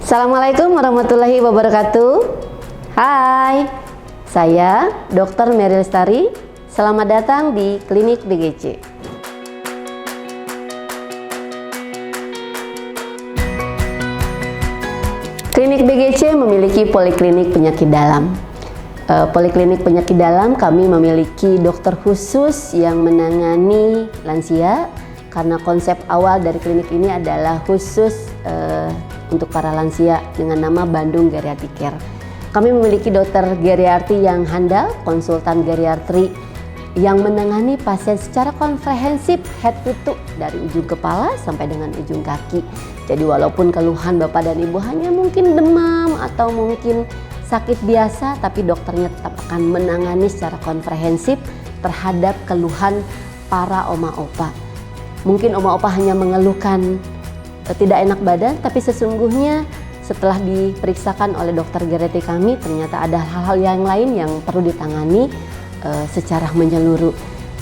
Assalamualaikum warahmatullahi wabarakatuh. Hai, saya Dr. Mary Lestari. Selamat datang di Klinik BGC. Klinik BGC memiliki poliklinik penyakit dalam. Poliklinik penyakit dalam kami memiliki dokter khusus yang menangani lansia, karena konsep awal dari klinik ini adalah khusus untuk para lansia dengan nama Bandung Geriatric Care. Kami memiliki dokter geriatri yang handal, konsultan geriatri yang menangani pasien secara komprehensif head to toe dari ujung kepala sampai dengan ujung kaki. Jadi walaupun keluhan Bapak dan Ibu hanya mungkin demam atau mungkin sakit biasa, tapi dokternya tetap akan menangani secara komprehensif terhadap keluhan para oma opa. Mungkin oma opa hanya mengeluhkan tidak enak badan, tapi sesungguhnya setelah diperiksakan oleh dokter geriatri kami, ternyata ada hal-hal yang lain yang perlu ditangani secara menyeluruh.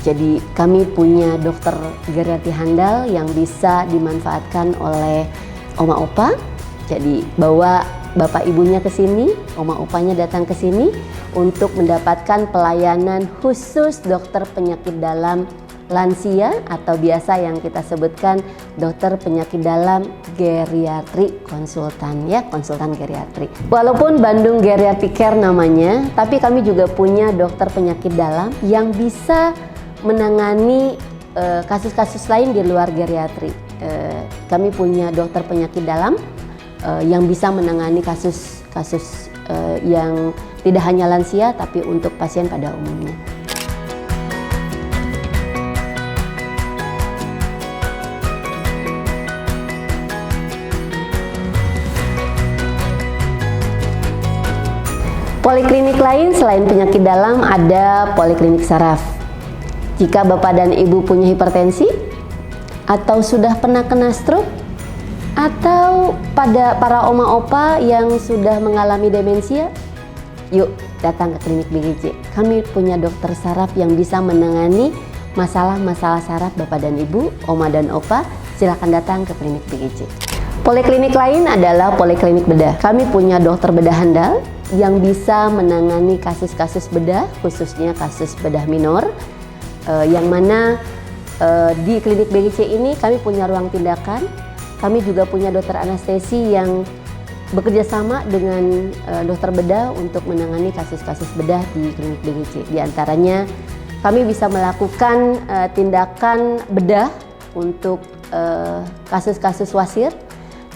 Jadi kami punya dokter geriatri handal yang bisa dimanfaatkan oleh oma opa. Jadi bawa bapak ibunya ke sini, oma opanya datang ke sini untuk mendapatkan pelayanan khusus dokter penyakit dalam lansia atau biasa yang kita sebutkan dokter penyakit dalam geriatri konsultan, ya, konsultan geriatri. Walaupun Bandung Geriatric Care namanya, tapi kami juga punya dokter penyakit dalam yang bisa menangani kasus-kasus lain di luar geriatri. Kami punya dokter penyakit dalam yang bisa menangani kasus-kasus yang tidak hanya lansia tapi untuk pasien pada umumnya. Poliklinik lain selain penyakit dalam ada poliklinik saraf. Jika Bapak dan Ibu punya hipertensi, atau sudah pernah kena stroke, atau pada para oma opa yang sudah mengalami demensia, yuk datang ke Klinik BGC. Kami punya dokter saraf yang bisa menangani masalah-masalah saraf Bapak dan Ibu, oma dan opa. Silakan datang ke Klinik BGC. Poliklinik lain adalah poliklinik bedah. Kami punya dokter bedah handal yang bisa menangani kasus-kasus bedah, khususnya kasus bedah minor, yang mana di Klinik BGC ini kami punya ruang tindakan. Kami juga punya dokter anestesi yang bekerja sama dengan dokter bedah untuk menangani kasus-kasus bedah di Klinik BGC. Di antaranya kami bisa melakukan tindakan bedah untuk kasus-kasus wasir,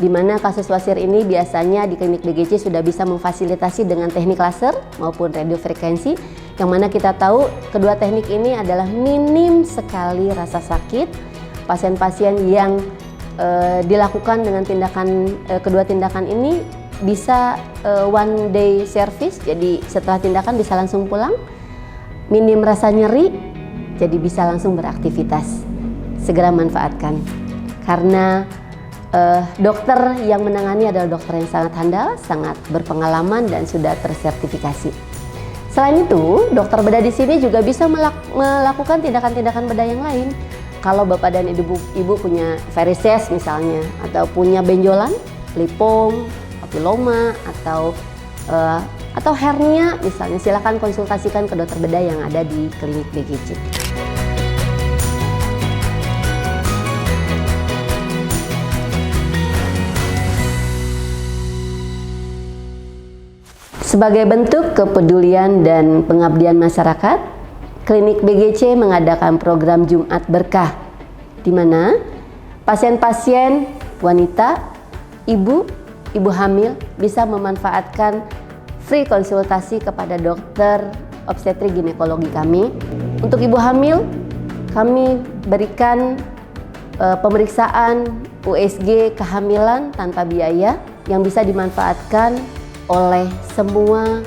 di mana kasus wasir ini biasanya di Klinik BGC sudah bisa memfasilitasi dengan teknik laser maupun radiofrekuensi, yang mana kita tahu kedua teknik ini adalah minim sekali rasa sakit. Pasien-pasien yang dilakukan dengan kedua tindakan ini bisa one day service, jadi setelah tindakan bisa langsung pulang, minim rasa nyeri, jadi bisa langsung beraktivitas. Segera manfaatkan, karena dokter yang menangani adalah dokter yang sangat handal, sangat berpengalaman dan sudah tersertifikasi. Selain itu, dokter bedah di sini juga bisa melakukan tindakan-tindakan bedah yang lain. Kalau Bapak dan Ibu punya varises misalnya, atau punya benjolan, lipom, papiloma, atau hernia misalnya, silakan konsultasikan ke dokter bedah yang ada di Klinik BGC. Sebagai bentuk kepedulian dan pengabdian masyarakat, Klinik BGC mengadakan program Jumat Berkah, di mana pasien-pasien wanita, ibu hamil bisa memanfaatkan free konsultasi kepada dokter obstetrik ginekologi kami. Untuk ibu hamil, kami berikan pemeriksaan USG kehamilan tanpa biaya yang bisa dimanfaatkan oleh semua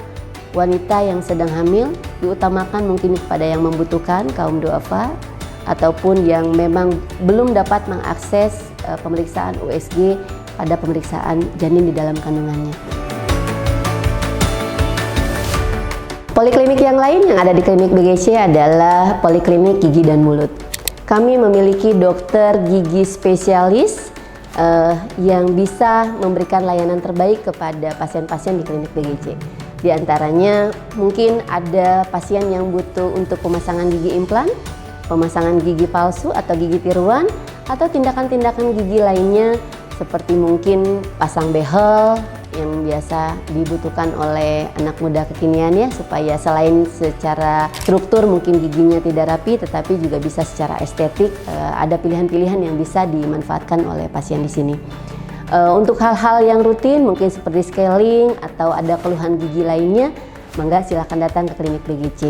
wanita yang sedang hamil, diutamakan mungkin kepada yang membutuhkan, kaum duafa, ataupun yang memang belum dapat mengakses pemeriksaan USG pada pemeriksaan janin di dalam kandungannya. Poliklinik yang lain yang ada di Klinik BGC adalah Poliklinik Gigi dan Mulut. Kami memiliki dokter gigi spesialis yang bisa memberikan layanan terbaik kepada pasien-pasien di klinik BGC. Di antaranya mungkin ada pasien yang butuh untuk pemasangan gigi implan, pemasangan gigi palsu atau gigi tiruan, atau tindakan-tindakan gigi lainnya seperti mungkin pasang behel yang biasa dibutuhkan oleh anak muda kekinian ya, supaya selain secara struktur mungkin giginya tidak rapi tetapi juga bisa secara estetik. Ada pilihan-pilihan yang bisa dimanfaatkan oleh pasien di sini. Untuk hal-hal yang rutin mungkin seperti scaling atau ada keluhan gigi lainnya, mangga silakan datang ke klinik BGC.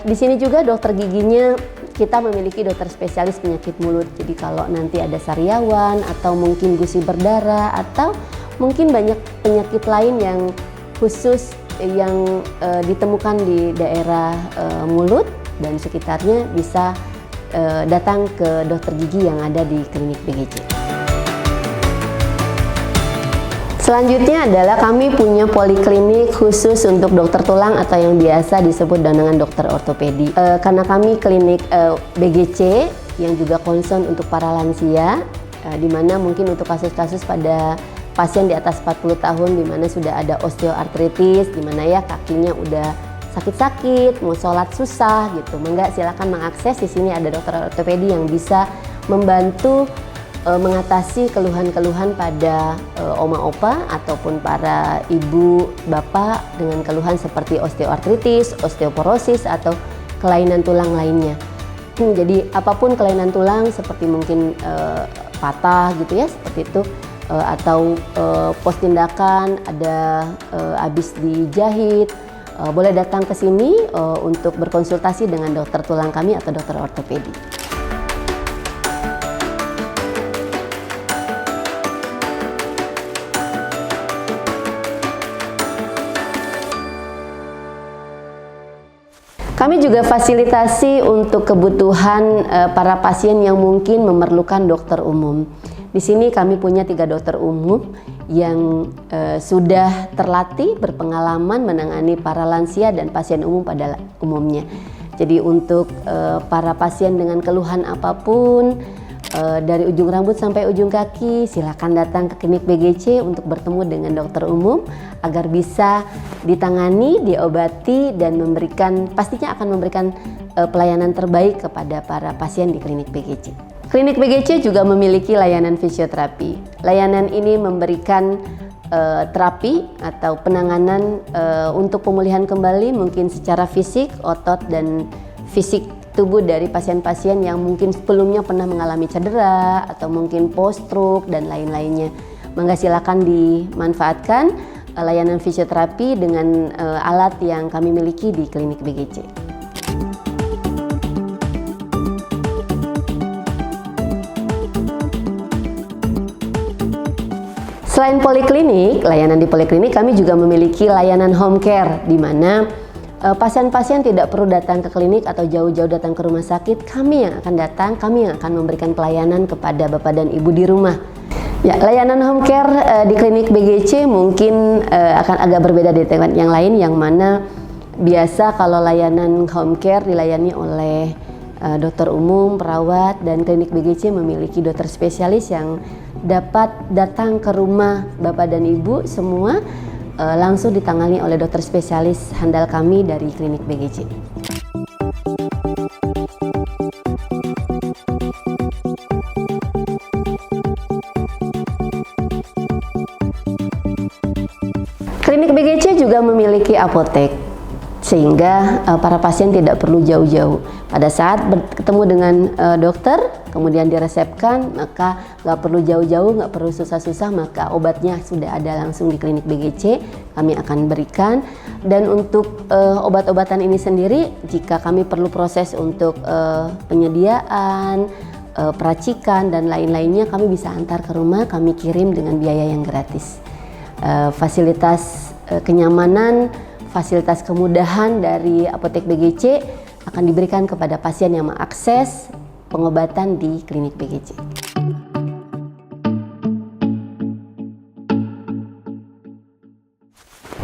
Di sini juga dokter giginya kita memiliki dokter spesialis penyakit mulut. Jadi kalau nanti ada sariawan atau mungkin gusi berdarah atau mungkin banyak penyakit lain yang khusus yang ditemukan di daerah mulut dan sekitarnya, bisa datang ke dokter gigi yang ada di klinik BGC. Selanjutnya adalah kami punya poliklinik khusus untuk dokter tulang atau yang biasa disebut dengan dokter ortopedi. Karena kami klinik BGC yang juga concern untuk para lansia, di mana mungkin untuk kasus-kasus pada pasien di atas 40 tahun di mana sudah ada osteoartritis, di mana ya kakinya udah sakit-sakit, mau sholat susah gitu. Mangga silakan mengakses, di sini ada dokter ortopedi yang bisa membantu mengatasi keluhan-keluhan pada oma opa ataupun para ibu bapak dengan keluhan seperti osteoartritis, osteoporosis atau kelainan tulang lainnya. Jadi apapun kelainan tulang seperti mungkin patah gitu ya, seperti itu, atau pos tindakan ada habis dijahit, boleh datang ke sini untuk berkonsultasi dengan dokter tulang kami atau dokter ortopedi. Kami juga fasilitasi untuk kebutuhan para pasien yang mungkin memerlukan dokter umum. Di sini kami punya 3 dokter umum yang sudah terlatih, berpengalaman menangani para lansia dan pasien umum pada umumnya. Jadi untuk para pasien dengan keluhan apapun, dari ujung rambut sampai ujung kaki, silakan datang ke klinik BGC untuk bertemu dengan dokter umum agar bisa ditangani, diobati dan pastinya akan memberikan pelayanan terbaik kepada para pasien di klinik BGC. Klinik BGC juga memiliki layanan fisioterapi. Layanan ini memberikan terapi atau penanganan untuk pemulihan kembali mungkin secara fisik, otot dan fisik tubuh dari pasien-pasien yang mungkin sebelumnya pernah mengalami cedera atau mungkin post stroke dan lain-lainnya. Mangga silakan dimanfaatkan layanan fisioterapi dengan alat yang kami miliki di klinik BGC. Selain poliklinik, layanan di poliklinik kami juga memiliki layanan home care, di mana pasien-pasien tidak perlu datang ke klinik atau jauh-jauh datang ke rumah sakit. Kami yang akan datang, kami yang akan memberikan pelayanan kepada bapak dan ibu di rumah. Ya, layanan home care di klinik BGC mungkin akan agak berbeda dari tempat yang lain, yang mana biasa kalau layanan home care dilayani oleh dokter umum, perawat, dan klinik BGC memiliki dokter spesialis yang dapat datang ke rumah bapak dan ibu semua langsung ditangani oleh dokter spesialis handal kami dari klinik BGC. Klinik BGC juga memiliki apotek, sehingga para pasien tidak perlu jauh-jauh. Pada saat bertemu dengan dokter, kemudian diresepkan, maka nggak perlu jauh-jauh, nggak perlu susah-susah, maka obatnya sudah ada langsung di klinik BGC, kami akan berikan. Dan untuk obat-obatan ini sendiri, jika kami perlu proses untuk penyediaan, peracikan, dan lain-lainnya, kami bisa antar ke rumah, kami kirim dengan biaya yang gratis. Fasilitas kenyamanan, fasilitas kemudahan dari apotek BGC akan diberikan kepada pasien yang mengakses pengobatan di klinik BGC.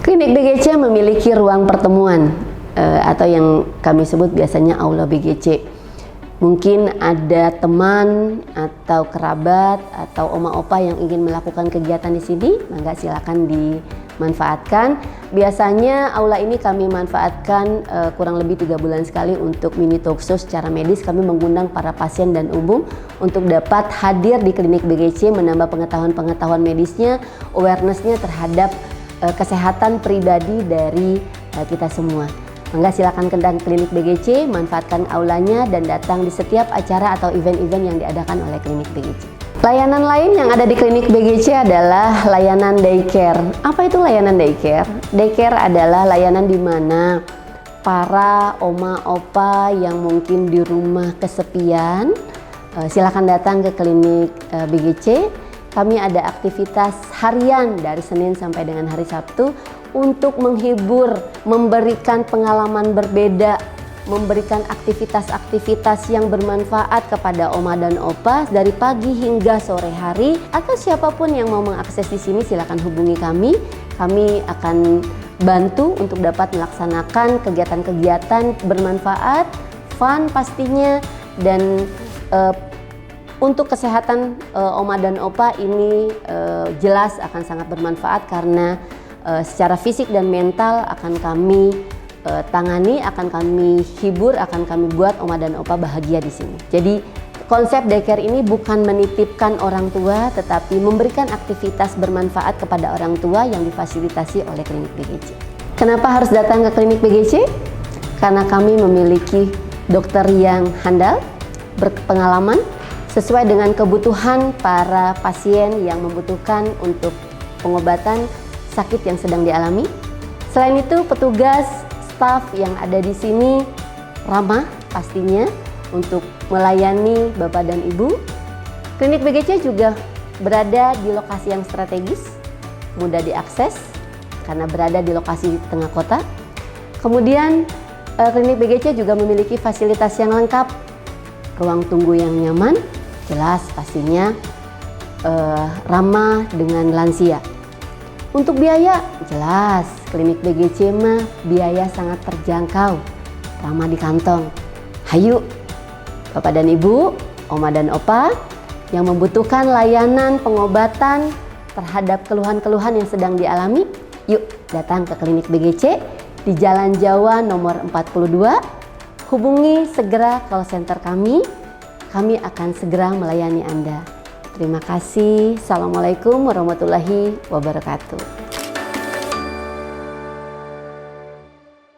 Klinik BGC memiliki ruang pertemuan atau yang kami sebut biasanya aula BGC. Mungkin ada teman atau kerabat atau oma opa yang ingin melakukan kegiatan di sini, mangga silakan dimanfaatkan. Biasanya aula ini kami manfaatkan kurang lebih 3 bulan sekali untuk mini talkshow secara medis. Kami mengundang para pasien dan umum untuk dapat hadir di klinik BGC, menambah pengetahuan medisnya, awarenessnya terhadap kesehatan pribadi dari kita semua. Mangga silakan ke klinik BGC, manfaatkan aulanya dan datang di setiap acara atau event-event yang diadakan oleh klinik BGC. Layanan lain yang ada di klinik BGC adalah layanan daycare. Apa itu layanan daycare? Daycare adalah layanan di mana para oma opa yang mungkin di rumah kesepian, silakan datang ke klinik BGC. Kami ada aktivitas harian dari Senin sampai dengan hari Sabtu untuk menghibur, memberikan pengalaman berbeda, memberikan aktivitas-aktivitas yang bermanfaat kepada oma dan opa dari pagi hingga sore hari. Atau siapapun yang mau mengakses di sini silakan hubungi kami. Kami akan bantu untuk dapat melaksanakan kegiatan-kegiatan bermanfaat, fun pastinya, dan untuk kesehatan oma dan opa ini jelas akan sangat bermanfaat karena secara fisik dan mental akan kami tangani, akan kami hibur, akan kami buat oma dan opa bahagia di sini. Jadi konsep daycare ini bukan menitipkan orang tua, tetapi memberikan aktivitas bermanfaat kepada orang tua yang difasilitasi oleh klinik BGC. Kenapa harus datang ke klinik BGC? Karena kami memiliki dokter yang handal, berpengalaman, sesuai dengan kebutuhan para pasien yang membutuhkan untuk pengobatan sakit yang sedang dialami. Selain itu, petugas, staf yang ada di sini ramah pastinya untuk melayani Bapak dan Ibu. Klinik BGC juga berada di lokasi yang strategis, mudah diakses karena berada di lokasi tengah kota. Kemudian klinik BGC juga memiliki fasilitas yang lengkap, ruang tunggu yang nyaman, jelas pastinya ramah dengan lansia. Untuk biaya, jelas klinik BGC mah biaya sangat terjangkau, ramah di kantong. Hayu, Bapak dan Ibu, Oma dan Opa yang membutuhkan layanan pengobatan terhadap keluhan-keluhan yang sedang dialami, yuk datang ke klinik BGC di Jalan Jawa nomor 42. Hubungi segera call center kami akan segera melayani Anda. Terima kasih. Assalamualaikum warahmatullahi wabarakatuh.